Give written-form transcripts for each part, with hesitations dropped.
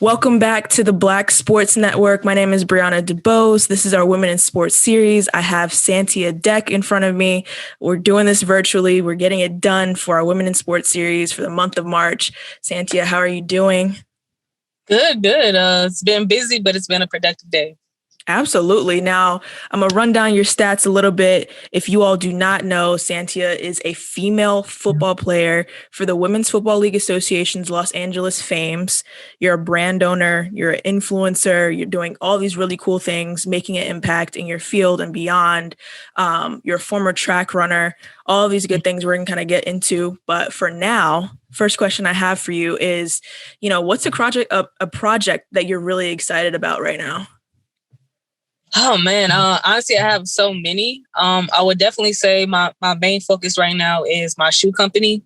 Welcome back to the Black Sports Network. My name is Brianna DeBose. This is our Women in Sports series. I have Santia Deck in front of me. We're doing this virtually. We're getting it done for our Women in Sports series for the month of March. Santia, how are you doing? Good. It's been busy, but it's been a productive day. Absolutely. Now, I'm going to run down your stats a little bit. If you all do not know, Santia is a female football player for the Women's Football League Association's Los Angeles Fames. You're a brand owner, you're an influencer, you're doing all these really cool things, making an impact in your field and beyond. You're a former track runner, all of these good things we're going to kind of get into. But for now, first question I have for you is, what's a project that you're really excited about right now? Oh man, honestly, I have so many. I would definitely say my main focus right now is my shoe company,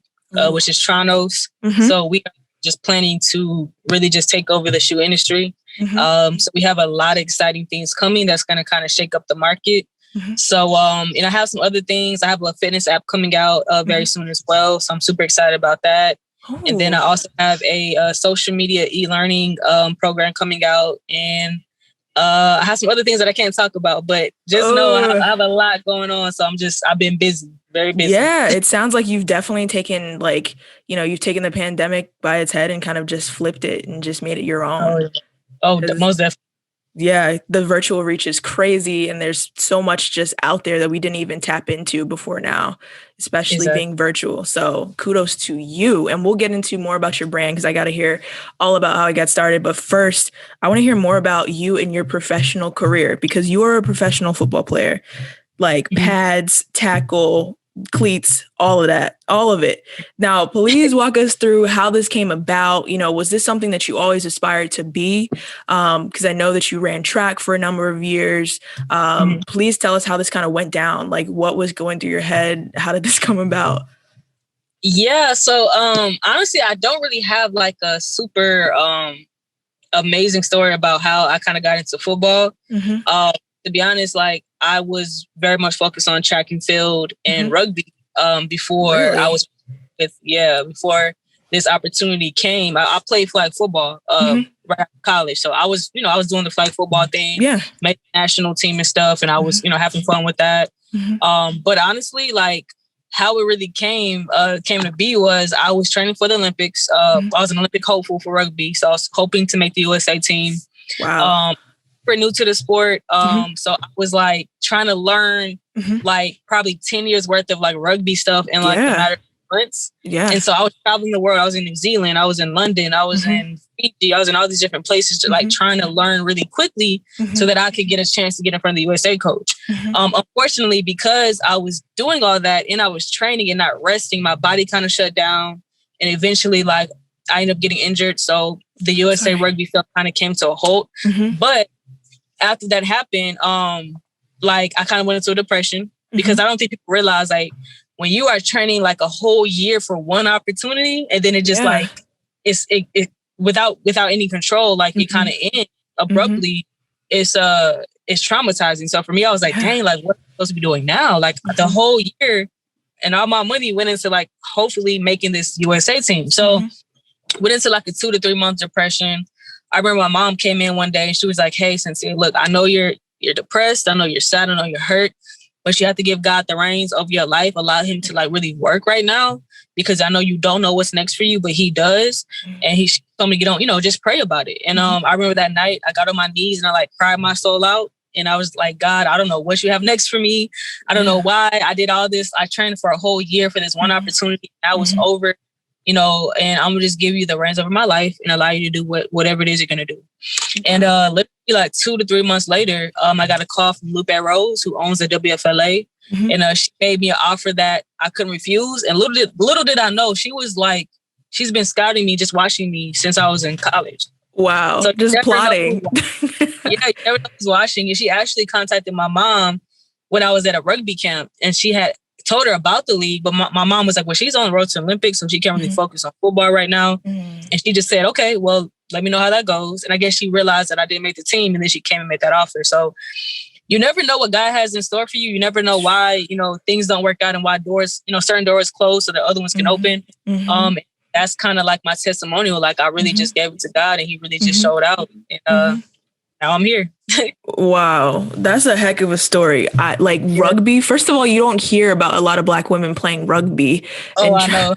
which is Tronos. Mm-hmm. So we are just planning to really just take over the shoe industry. Mm-hmm. So we have a lot of exciting things coming that's going to kind of shake up the market. Mm-hmm. So, and I have some other things. I have a fitness app coming out very soon as well. So I'm super excited about that. Oh. And then I also have a social media e-learning program coming out, and I have some other things that I can't talk about, but just know I have a lot going on. So I've been busy, very busy. Yeah, it sounds like you've definitely taken you've taken the pandemic by its head and kind of just flipped it and just made it your own. Most definitely. Yeah, the virtual reach is crazy, and there's so much just out there that we didn't even tap into before now, especially being virtual. So kudos to you. And we'll get into more about your brand because I got to hear all about how it got started. But first, I want to hear more about you and your professional career, because you are a professional football player, like pads, tackle, cleats, all of it. Now, please walk us through how this came about. Was this something that you always aspired to be? Because I know that you ran track for a number of years. Please tell us how this kind of went down. Like, what was going through your head? How did this come about? Yeah. So, honestly, I don't really have like a super amazing story about how I kind of got into football. Mm-hmm. To be honest, like I was very much focused on track and field and rugby before before this opportunity came. I played flag football right after college. So I was doing the flag football thing, made the national team and stuff. And I was, having fun with that. But honestly, like how it really came to be was I was training for the Olympics. I was an Olympic hopeful for rugby. So I was hoping to make the USA team. Wow. New to the sport. So I was like trying to learn like probably 10 years worth of like rugby stuff in like a matter of months. Yeah. And so I was traveling the world. I was in New Zealand. I was in London. I was in Fiji. I was in all these different places to like trying to learn really quickly so that I could get a chance to get in front of the USA coach. Unfortunately, because I was doing all that and I was training and not resting, my body kind of shut down. And eventually like I ended up getting injured. So the USA rugby stuff kind of came to a halt. But after that happened, like I kind of went into a depression because I don't think people realize like when you are training like a whole year for one opportunity and then it just like it without any control, like it kind of ends abruptly. It's traumatizing. So for me, I was like, dang, like what am I supposed to be doing now? Like the whole year and all my money went into like hopefully making this USA team. So went into like a 2 to 3 month depression. I remember my mom came in one day and she was like, hey, Santia, look, I know you're depressed. I know you're sad. I know you're hurt, but you have to give God the reins of your life. Allow him to like really work right now because I know you don't know what's next for you, but he does. And he told me to get on, just pray about it. And I remember that night I got on my knees and I like cried my soul out. And I was like, God, I don't know what you have next for me. I don't know why I did all this. I trained for a whole year for this one opportunity. That was over. And I'm gonna just give you the reins over my life and allow you to do whatever it is you're gonna do. And literally like 2 to 3 months later, I got a call from Lupe Rose, who owns the WFLA, and she made me an offer that I couldn't refuse. And little did I know, she was like, she's been scouting me, just watching me since I was in college. Wow, so just plotting. You never know who's watching. And she actually contacted my mom when I was at a rugby camp, and she had told her about the league, but my mom was like, well, she's on the road to Olympics, so she can't really focus on football right now. And she just said, okay, well, let me know how that goes. And I guess she realized that I didn't make the team, and then she came and made that offer. So you never know what God has in store for you. You never know why, things don't work out and why doors, certain doors close so that other ones can open. that's kind of like my testimonial. Like, I really just gave it to God, and he really just showed out. And now I'm here. Wow, that's a heck of a story. I like rugby. First of all, you don't hear about a lot of Black women playing rugby. Oh, I know.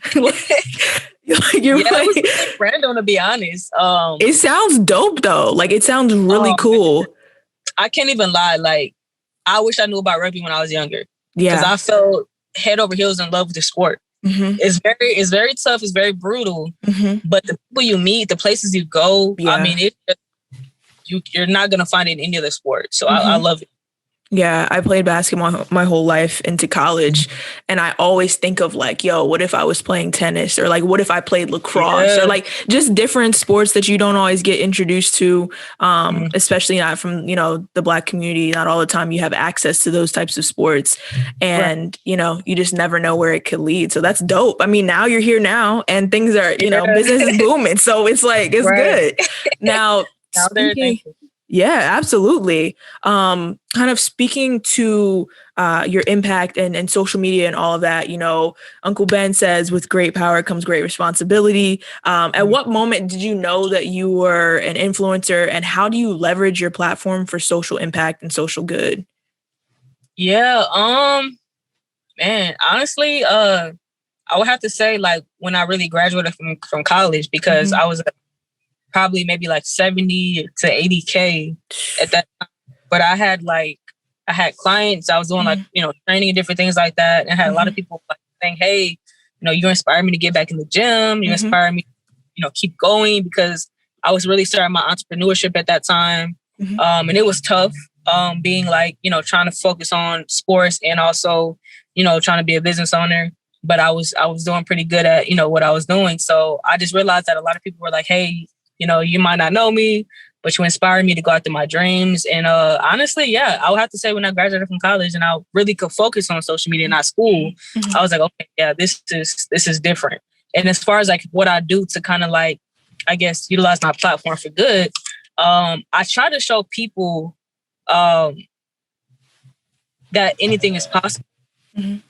You're it was really random, to be honest. It sounds dope though. Like, it sounds really cool. I can't even lie. Like, I wish I knew about rugby when I was younger. Yeah, because I felt head over heels in love with the sport. It's very tough. It's very brutal. But the people you meet, the places you go, I mean, you're not gonna find it in any other sport. So I love it. Yeah, I played basketball my whole life into college. And I always think of like, yo, what if I was playing tennis? Or like, what if I played lacrosse? Or like just different sports that you don't always get introduced to, especially not from, the Black community. Not all the time you have access to those types of sports. And, you just never know where it could lead. So that's dope. I mean, now you're here now and things are, business is booming. So it's like, it's good. Now, yeah, absolutely. Kind of speaking to your impact and social media and all of that, Uncle Ben says, with great power comes great responsibility. At what moment did you know that you were an influencer, and how do you leverage your platform for social impact and social good? Yeah, man, honestly, I would have to say like when I really graduated from college, because I was probably maybe like 70 to 80K at that time. But I had clients. I was doing training and different things like that. And I had a lot of people saying, hey, you inspired me to get back in the gym. You inspired me, keep going, because I was really starting my entrepreneurship at that time. And it was tough being trying to focus on sports and also, trying to be a business owner. But I was doing pretty good at, what I was doing. So I just realized that a lot of people were like, hey, you might not know me, but you inspired me to go after my dreams. And honestly, yeah, I would have to say when I graduated from college and I really could focus on social media, not school, I was like, okay, yeah, this is different. And as far as like what I do to kind of like, I guess, utilize my platform for good, I try to show people that anything is possible.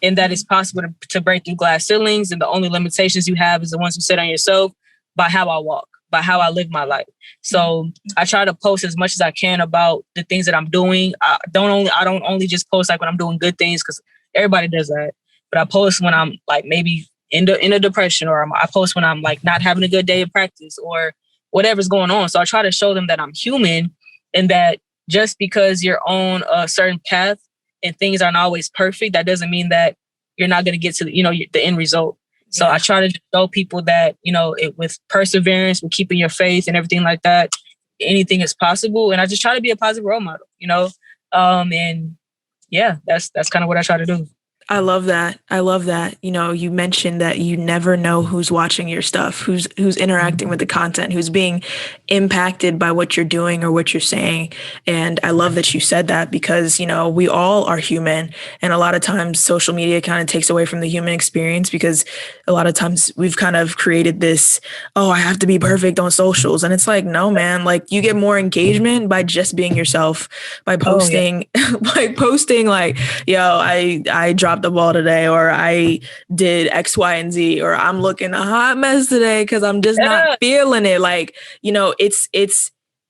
And that it's possible to break through glass ceilings. And the only limitations you have is the ones you set on yourself by how I walk, by how I live my life. So I try to post as much as I can about the things that I'm doing. I don't only just post like when I'm doing good things, because everybody does that. But I post when I'm like maybe in a depression, or I post when I'm like not having a good day of practice or whatever's going on. So I try to show them that I'm human, and that just because you're on a certain path and things aren't always perfect, that doesn't mean that you're not going to get to the end result. So I try to show people that, with perseverance, with keeping your faith and everything like that, anything is possible. And I just try to be a positive role model, and yeah, that's kind of what I try to do. I love that. You mentioned that you never know who's watching your stuff, who's interacting with the content, who's being impacted by what you're doing or what you're saying. And I love that you said that, because, we all are human. And a lot of times social media kind of takes away from the human experience, because a lot of times we've kind of created this, oh, I have to be perfect on socials. And it's like, no, man, like you get more engagement by just being yourself, by posting, like, yo, I dropped the ball today, or I did X, Y, and Z, or I'm looking a hot mess today because I'm just not feeling it. Like, it's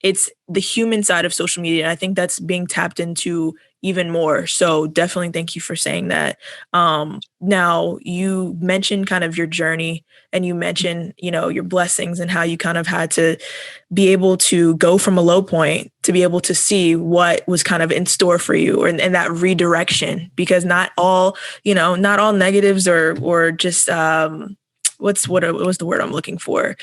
the human side of social media. And I think that's being tapped into even more. So definitely thank you for saying that. Now you mentioned kind of your journey, and you mentioned, your blessings and how you kind of had to be able to go from a low point to be able to see what was kind of in store for you, and that redirection, because not all negatives or just, what's the word I'm looking for?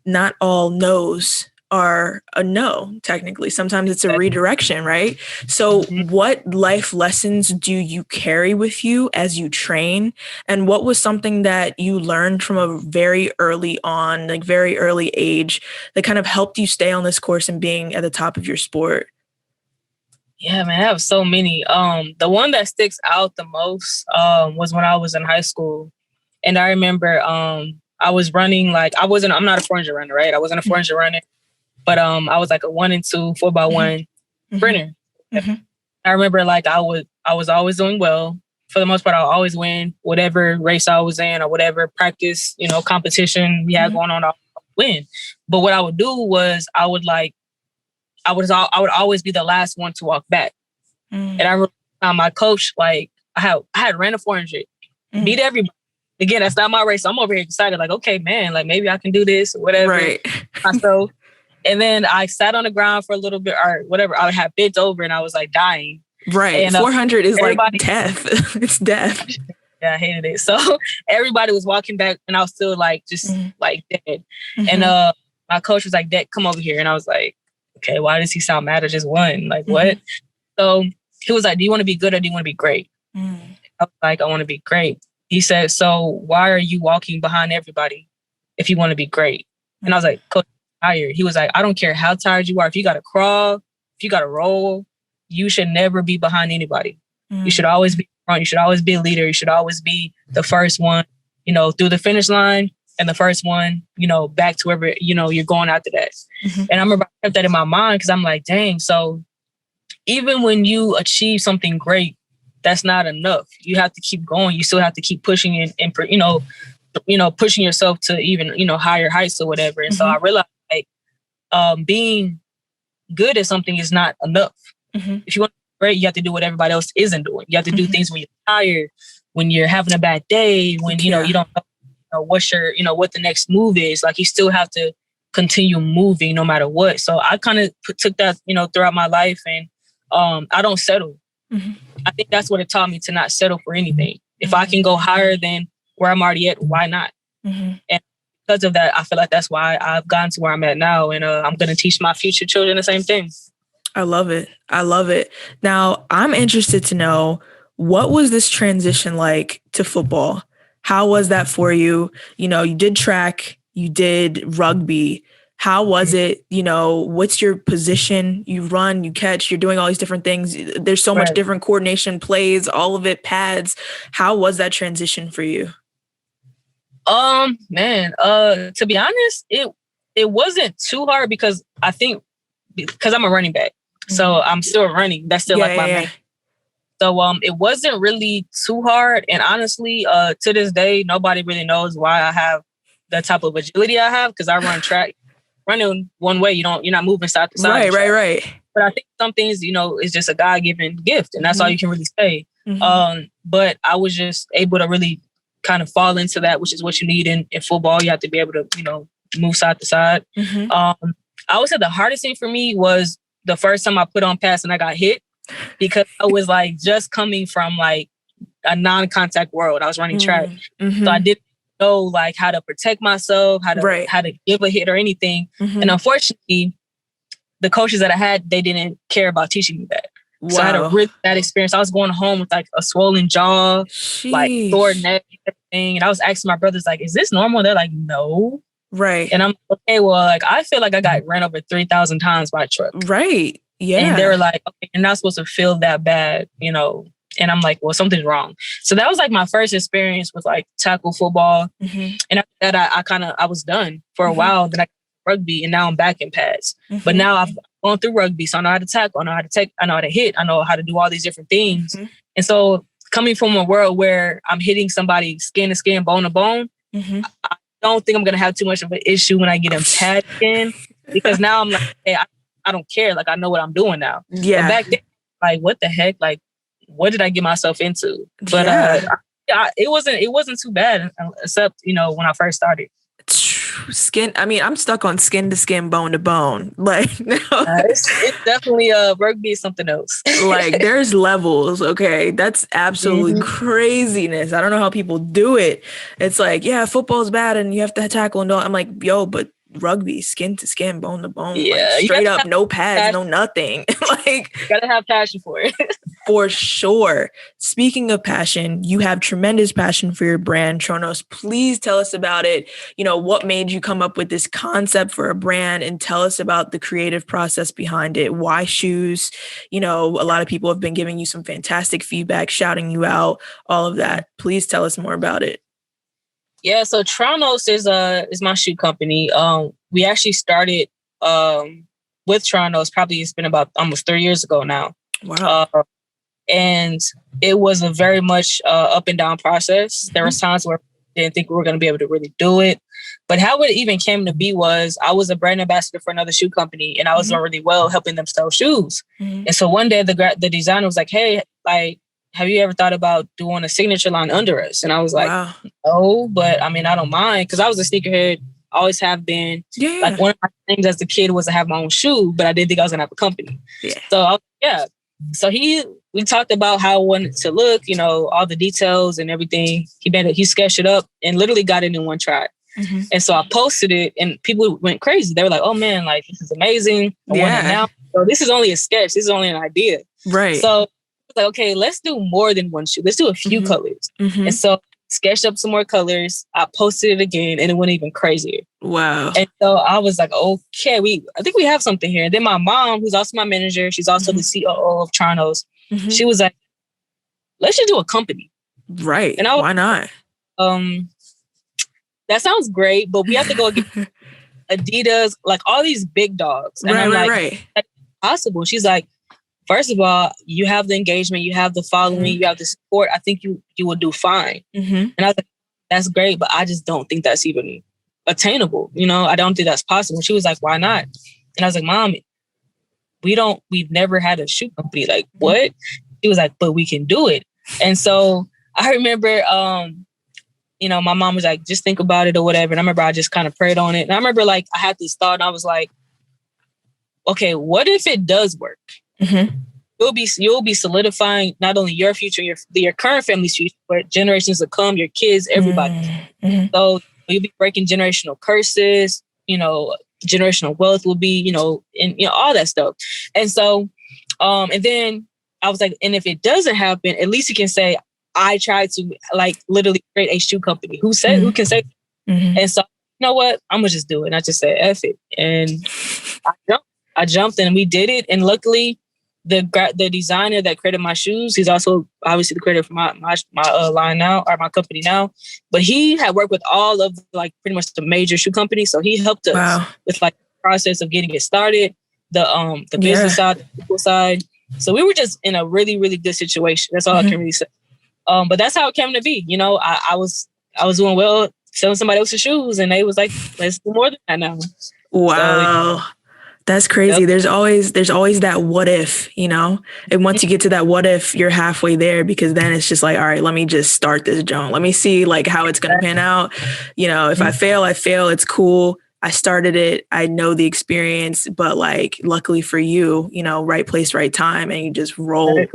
Not all no's are a no, technically. Sometimes it's a redirection, right? So what life lessons do you carry with you as you train? And what was something that you learned from a very early age that kind of helped you stay on this course and being at the top of your sport? Yeah, man, I have so many. The one that sticks out the most was when I was in high school. And I remember I was running, I'm not a 400 runner, right? I wasn't a 400 runner. But I was like a 1 and 2 4x1 sprinter. I remember I was always doing well for the most part, I'll always win whatever race I was in or whatever practice, competition we had going on, I'll win. But what I would do was I would always be the last one to walk back. And I remember my coach, like, I had ran a 400, beat everybody. Again, that's not my race. So I'm over here excited, like, okay, man, like maybe I can do this or whatever. Right. So, and then I sat on the ground for a little bit or whatever. I had bent over and I was like dying. Right. And 400 is like death. It's death. Yeah, I hated it. So everybody was walking back and I was still like, just like dead. And my coach was like, Dad, come over here. And I was like, okay, why does he sound mad? I just won. Like, what? So he was like, do you want to be good or do you want to be great? I was like, I want to be great. He said, so why are you walking behind everybody if you want to be great? And I was like, Coach, I'm tired. He was like, I don't care how tired you are. If you got to crawl, if you got to roll, you should never be behind anybody. You should always be front. You should always be a leader. You should always be the first one, through the finish line and the first one, back to wherever, you're going after that. And I remember I kept that in my mind because I'm like, dang, so even when you achieve something great, that's not enough. You have to keep going. You still have to keep pushing it and pushing yourself to even, higher heights or whatever. And so I realized like being good at something is not enough. If you want to be great, you have to do what everybody else isn't doing. You have to do things when you're tired, when you're having a bad day, when, you don't know what's your, what the next move is. Like you still have to continue moving no matter what. So I kind of took that, throughout my life and I don't settle. I think that's what it taught me, to not settle for anything. If I can go higher than where I'm already at, why not? And because of that, I feel like that's why I've gotten to where I'm at now. And I'm going to teach my future children the same thing. I love it. I love it. Now, I'm interested to know, what was this transition like to football? How was that for you? You did track, you did rugby. How was it? What's your position? You run, you catch, you're doing all these different things. There's so much different coordination, plays, all of it, pads. How was that transition for you? Man, to be honest, it wasn't too hard because I'm a running back. So I'm still running. That's still my main. So it wasn't really too hard. And honestly, to this day, nobody really knows why I have the type of agility I have, because I run track. Running one way, you're not moving side to side. Right. But I think some things, is just a God-given gift, and that's all you can really say. But I was just able to really kind of fall into that, which is what you need in football. You have to be able to, move side to side. I would say the hardest thing for me was the first time I put on pass and I got hit, because I was like just coming from like a non-contact world. I was running track, so I didn't know like how to protect myself, how to give a hit or anything. And unfortunately, the coaches that I had, they didn't care about teaching me that. So I had a really bad experience. I was going home with like a swollen jaw, like sore neck, everything. And I was asking my brothers, like, is this normal? They're like, no. Right. And I'm like, okay, well, like I feel like I got ran over 3,000 times by a truck. Right. Yeah. And they were like, okay, you're not supposed to feel that bad, And I'm like, well, something's wrong. So that was like my first experience with like tackle football. And after that, I was done for a while. Then I got rugby, and now I'm back in pads. But now I've gone through rugby, so I know how to tackle, I know how to take, I know how to hit, I know how to do all these different things. And so coming from a world where I'm hitting somebody skin to skin, bone to bone, I don't think I'm gonna have too much of an issue when I get in pads again, because now I'm like, hey, I don't care. Like I know what I'm doing now. Yeah. But back then, like, what the heck? Like, what did I get myself into? But it wasn't too bad, except when I first started. Skin. I mean, I'm stuck on skin to skin, bone to bone. Like, no. It's definitely rugby is something else. Like, there's levels. Okay, that's absolutely craziness. I don't know how people do it. It's like, yeah, football's bad and you have to tackle and all. I'm like, yo, but rugby, skin to skin, bone to bone, yeah, like, straight up, no pads, no nothing. Like, you gotta have passion for it. For sure. Speaking of passion, you have tremendous passion for your brand, Tronos. Please tell us about it. What made you come up with this concept for a brand, and tell us about the creative process behind it. Why shoes? A lot of people have been giving you some fantastic feedback, shouting you out, all of that. Please tell us more about it. Yeah, so Tronos is my shoe company. We actually started with Tronos. Probably it's been about almost 3 years ago now. Wow. And it was a very much up and down process. There was times where I didn't think we were going to be able to really do it. But how it even came to be was I was a brand ambassador for another shoe company, and I was doing really well helping them sell shoes. And so one day the designer was like, hey, like, have you ever thought about doing a signature line under us? And I was like, no, but I mean, I don't mind, because I was a sneakerhead, always have been. Yeah. Like, one of my things as a kid was to have my own shoe, but I didn't think I was gonna have a company. Yeah. So So we talked about how I wanted to look, you know, all the details and everything. He sketched it up and literally got it in one try. And so I posted it, and people went crazy. They were like, oh man, like, this is amazing. I want it now. So this is only a sketch. This is only an idea. Right. So I was like, okay, let's do more than one shoe. Let's do a few colors. And so sketched up some more colors. I posted it again, and it went even crazier. Wow. And so I was like, okay, I think we have something here. And then my mom, who's also my manager, she's also the COO of Tronos. She was like, let's just do a company. Right. And why not? That sounds great, but we have to go against Adidas, like all these big dogs. And I'm like, that's possible. She's like, first of all, you have the engagement, you have the following, you have the support. I think you will do fine. And I was like, that's great, but I just don't think that's even attainable. You know, I don't think that's possible. She was like, why not? And I was like, Mom, we've never had a shoe company. Like, what? She was like, but we can do it. And so I remember, you know, my mom was like, just think about it or whatever. And I remember I just kind of prayed on it. And I remember, like, I had this thought, and I was like, okay, what if it does work? You'll be solidifying not only your future, your current family's future, but generations to come, your kids, everybody. So you'll be breaking generational curses, you know, generational wealth will be, you know, and, you know, all that stuff. And so, and then I was like, and if it doesn't happen, at least you can say, I tried to, like, literally create a shoe company. Who can say? And so, you know what? I'm gonna just do it. And I just said, F it. And I jumped and we did it. And luckily, the designer that created my shoes, he's also obviously the creator for my line now, or my company now. But he had worked with all of, like, pretty much the major shoe companies. So he helped us with, like, the process of getting it started, the business side, the people side. So we were just in a really, really good situation. That's all I can really say. But that's how it came to be. You know, I was doing well selling somebody else's shoes, and they was like, let's do more than that now. Wow. So, that's crazy. There's always that what if, you know, and once you get to that what if, you're halfway there, because then it's just like, all right, let me just start this joint. Let me see, like, how it's going to pan out. You know, if I fail, I fail. It's cool. I started it. I know the experience, but, like, luckily for you, you know, right place, right time, and you just roll,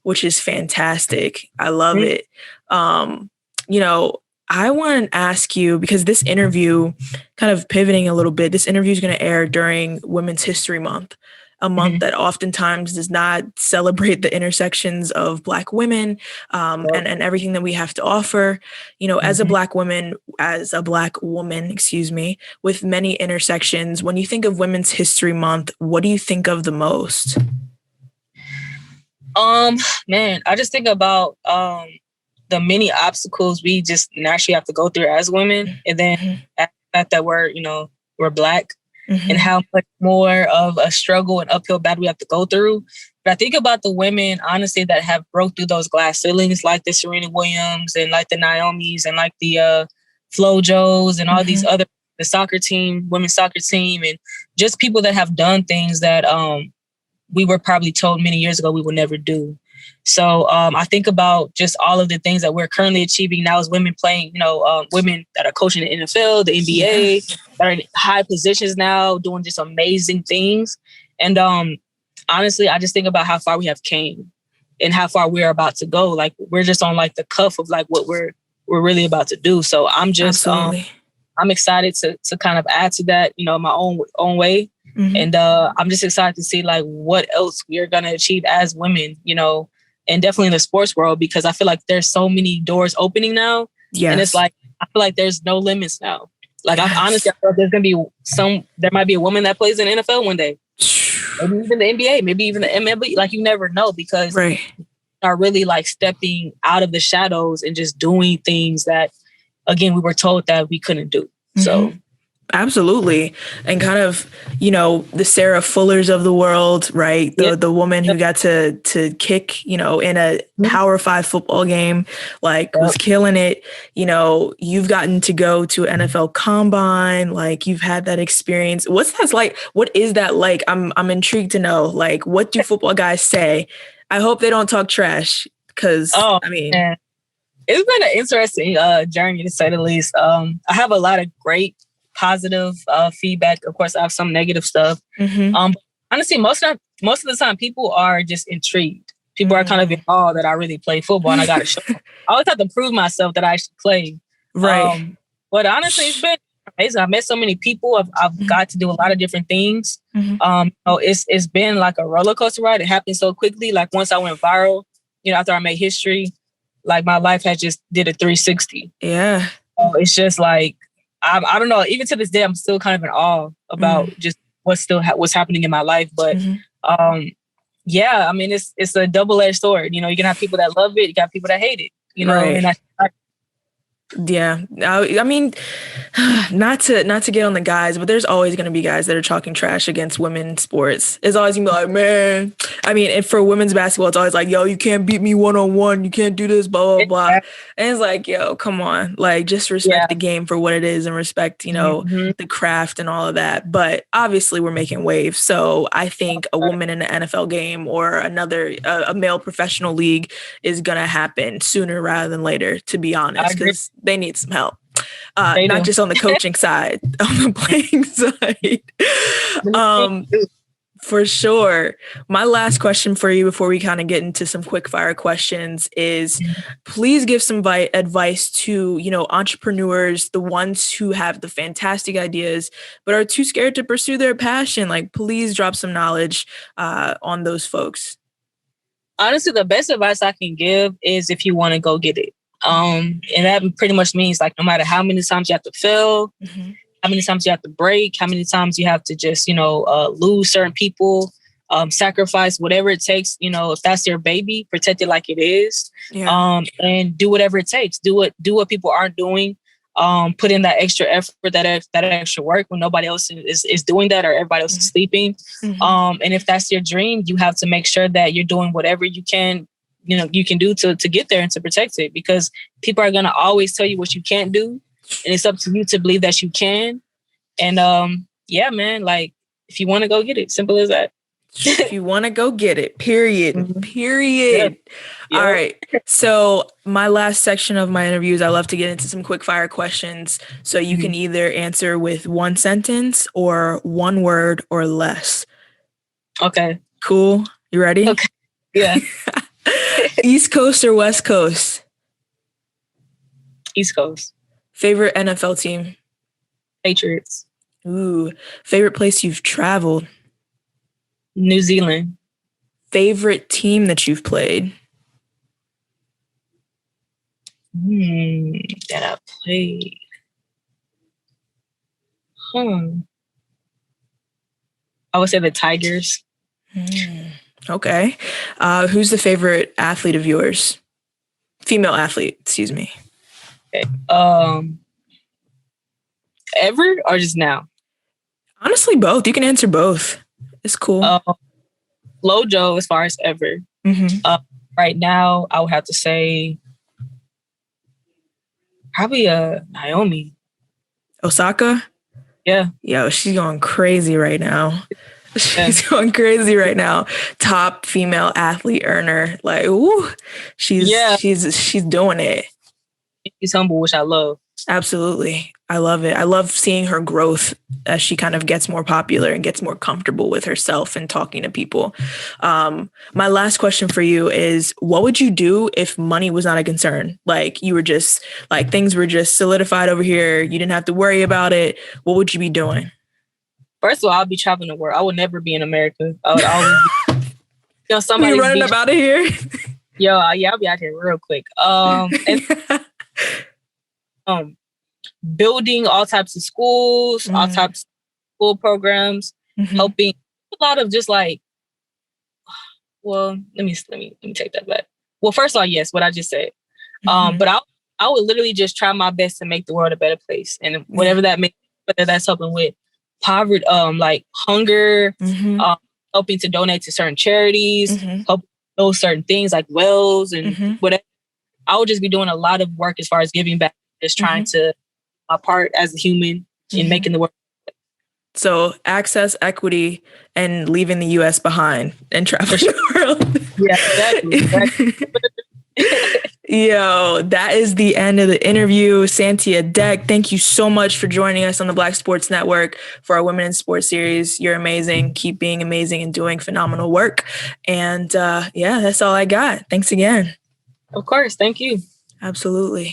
which is fantastic. I love it. You know, I want to ask you, because this interview, kind of pivoting a little bit, this interview is going to air during Women's History Month, a month that oftentimes does not celebrate the intersections of Black women and everything that we have to offer. You know, as a Black woman, excuse me, with many intersections, when you think of Women's History Month, what do you think of the most? Man, I just think about the many obstacles we just naturally have to go through as women, and then the fact that we're Black, and how much more of a struggle and uphill battle we have to go through. But I think about the women, honestly, that have broke through those glass ceilings, like the Serena Williams and like the Naomis and like the Flojos and all these other, the soccer team, women's soccer team, and just people that have done things that we were probably told many years ago we would never do. So I think about just all of the things that we're currently achieving now as women playing, you know, women that are coaching the NFL, the NBA, that are in high positions now, doing just amazing things. And honestly, I just think about how far we have came and how far we're about to go. Like, we're just on, like, the cuff of, like, what we're really about to do. So I'm just I'm excited to kind of add to that, you know, my own way. And I'm just excited to see, like, what else we are going to achieve as women, you know, and definitely in the sports world, because I feel like there's so many doors opening now. And it's like, I feel like there's no limits now. Like, I honestly feel like there's going to be there might be a woman that plays in the NFL one day, maybe even the NBA, maybe even the MLB. Like, you never know, because are really, like, stepping out of the shadows and just doing things that, again, we were told that we couldn't do. So Absolutely. And kind of, the Sarah Fullers of the world, right? The woman who got to kick, in a Power 5 football game, like was killing it. You've gotten to go to NFL Combine, like you've had that experience. What's that like? What is that like? I'm intrigued to know, like, what do football guys say? I hope they don't talk trash because, man. It's been an interesting journey, to say the least. I have a lot of great positive feedback. Of course, I have some negative stuff. Honestly, most of the time, people are just intrigued. People are kind of in awe that I really play football, and I got to show them. I always have to prove myself that I actually play. Right. But honestly, it's been amazing. I've met so many people. I've got to do a lot of different things. It's been like a roller coaster ride. It happened so quickly. Like once I went viral, after I made history, like my life had just did a 360. Yeah. So it's just like, I don't know. Even to this day, I'm still kind of in awe about just what's happening in my life. But yeah, I mean, it's a double-edged sword. You can have people that love it, you got people that hate it. Right. And yeah, I mean, not to get on the guys, but there's always going to be guys that are talking trash against women's sports. It's always going to be like, man, I mean, and for women's basketball, it's always like, yo, you can't beat me one-on-one. You can't do this, blah, blah, blah. And it's like, yo, come on. Like, just respect the game for what it is and respect, the craft and all of that. But obviously we're making waves. So I think a woman in the NFL game or another, a male professional league is going to happen sooner rather than later, to be honest, because they need some help. Not just on the coaching side, on the playing side. For sure. My last question for you before we kind of get into some quick fire questions is please give some advice to, entrepreneurs, the ones who have the fantastic ideas, but are too scared to pursue their passion. Like, please drop some knowledge on those folks. Honestly, the best advice I can give is if you want to go get it. And that pretty much means like no matter how many times you have to fail, how many times you have to break, how many times you have to just, lose certain people, sacrifice whatever it takes, if that's your baby, protect it like it is, and do whatever it takes. Do what people aren't doing. Put in that extra effort, that extra work when nobody else is doing that or everybody else is sleeping. And if that's your dream, you have to make sure that you're doing whatever you can do to get there and to protect it, because people are going to always tell you what you can't do. And it's up to you to believe that you can. And yeah, man, like if you want to go get it, simple as that. If you want to go get it, period. Period. Yeah. All right. So my last section of my interviews, I love to get into some quick fire questions. So you can either answer with one sentence or one word or less. Okay. Cool. You ready? Okay. Yeah. East Coast or West Coast? East Coast. Favorite NFL team? Patriots. Ooh. Favorite place you've traveled? New Zealand. Favorite team that you've played? That I played. I would say the Tigers. Okay. Who's the favorite athlete of yours? Female athlete, excuse me. Okay. Ever or just now? Honestly, both. You can answer both. It's cool. Lojo as far as ever. Right now, I would have to say probably Naomi. Osaka? Yeah. Yo, she's going crazy right now. She's going crazy right now. Top female athlete earner. Like, ooh, she's doing it. She's humble, which I love. Absolutely. I love it. I love seeing her growth as she kind of gets more popular and gets more comfortable with herself and talking to people. My last question for you is, what would you do if money was not a concern? Like you were just like, things were just solidified over here. You didn't have to worry about it. What would you be doing? First of all, I'll be traveling the world. I would never be in America. I would always be, somebody running up out of here. I'll be out here real quick. Building all types of schools, all types of school programs, helping a lot of just like, well, let me take that back. Well, first of all, yes, what I just said. But I would literally just try my best to make the world a better place. And whatever that means, whether that's helping with poverty, like hunger, helping to donate to certain charities, help those certain things like wells and whatever. I would just be doing a lot of work as far as giving back, just trying to my part as a human in making the world. So access, equity, and leaving the U.S. behind and traveling the world. Yeah, exactly. Yo, that is the end of the interview. Santia Deck, thank you so much for joining us on the Black Sports Network for our Women in Sports series. You're amazing. Keep being amazing and doing phenomenal work. And yeah, that's all I got. Thanks again. Of course. Thank you. Absolutely.